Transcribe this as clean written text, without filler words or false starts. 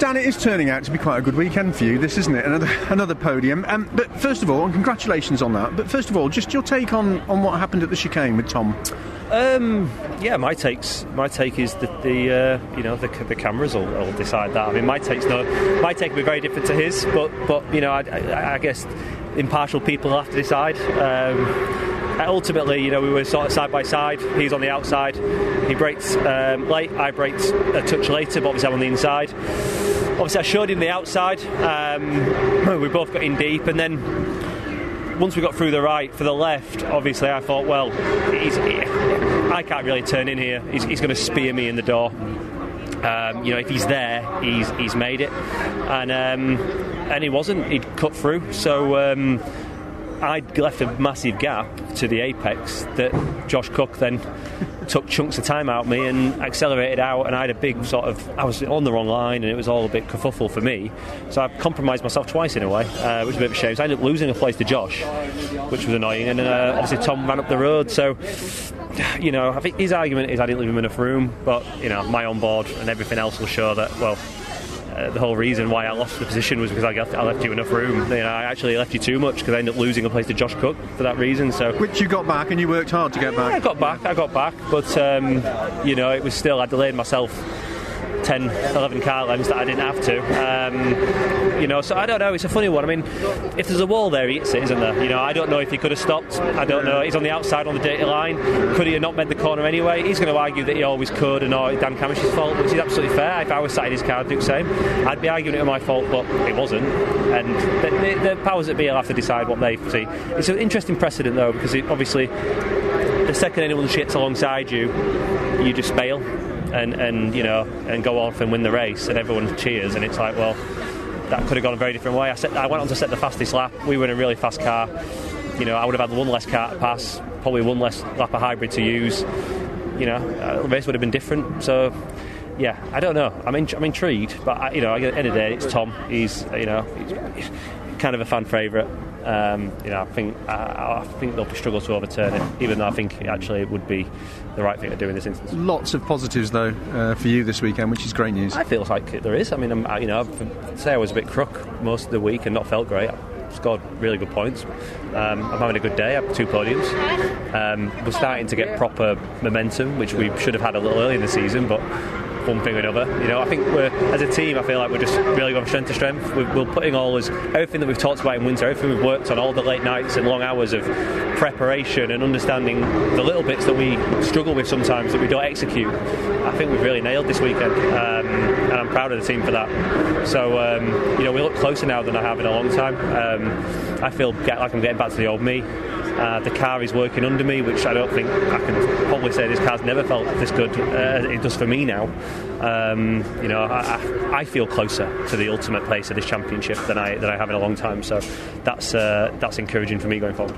Dan, it is turning out to be quite a good weekend for you, this, isn't it? Another podium. But first of all, and congratulations on that, but first of all, just your take on what happened at the chicane with Tom. My take is that the cameras will decide that. I mean, my take will be very different to his, but I guess impartial people will have to decide. Ultimately, we were sort of side by side. He's on the outside. He braked late. I braked a touch later, but obviously I'm on the inside. Obviously, I showed him the outside. We both got in deep, and then once we got through the right for the left, obviously I thought, well, I can't really turn in here. He's going to spear me in the door. If he's there, he's made it, and he wasn't. He'd cut through. So I'd left a massive gap to the apex that Josh Cook then took chunks of time out of me and accelerated out, and I had a big I was on the wrong line and it was all a bit kerfuffle for me, so I compromised myself twice in a way, which was a bit of a shame. So I ended up losing a place to Josh, which was annoying, and then obviously Tom ran up the road. So I think his argument is I didn't leave him enough room, but my onboard and everything else will show that, well, the whole reason why I lost the position was because I left you enough room. I actually left you too much because I ended up losing a place to Josh Cook for that reason. So, which you got back, and you worked hard to get back. I got back, but it was still, I delayed myself 10, 11 car lengths that I didn't have to. So I don't know, it's a funny one. I mean, if there's a wall there, he hits it, isn't there? I don't know if he could have stopped. I don't know. He's on the outside on the dirty line. Could he have not made the corner anyway? He's going to argue that he always could, and it's Dan Cammish's fault, which is absolutely fair. If I was sat in his car, I'd do the same. I'd be arguing it was my fault, but it wasn't. And the powers that be will have to decide what they see. It's an interesting precedent, though, because obviously the second anyone shits alongside you, you just bail. And go off and win the race, and everyone cheers, and it's like, well, that could have gone a very different way. I went on to set the fastest lap. We were in a really fast car. I would have had one less car to pass, probably one less lap of hybrid to use. The race would have been different. So, yeah, I don't know. I'm intrigued, but at the end of the day, it's Tom. He's kind of a fan favourite. I think they'll struggle to overturn it, even though I think actually it would be the right thing to do in this instance. Lots of positives though for you this weekend, which is great news. I feel like there is. I mean, I'd say I was a bit crook most of the week and not felt great. I scored really good points. I'm having a good day. I have 2 podiums. We're starting to get proper momentum, which we should have had a little early in the season, but one thing or another. I think as a team, I feel like we're just really going strength to strength. We're putting everything that we've talked about in winter, everything we've worked on, all the late nights and long hours of preparation and understanding the little bits that we struggle with sometimes that we don't execute. I think we've really nailed this weekend, and I'm proud of the team for that. So, we look closer now than I have in a long time. I feel like I'm getting back to the old me. The car is working under me, which I don't think I can probably say this car's never felt this good as it does for me now. I feel closer to the ultimate place of this championship than I have in a long time. So that's encouraging for me going forward.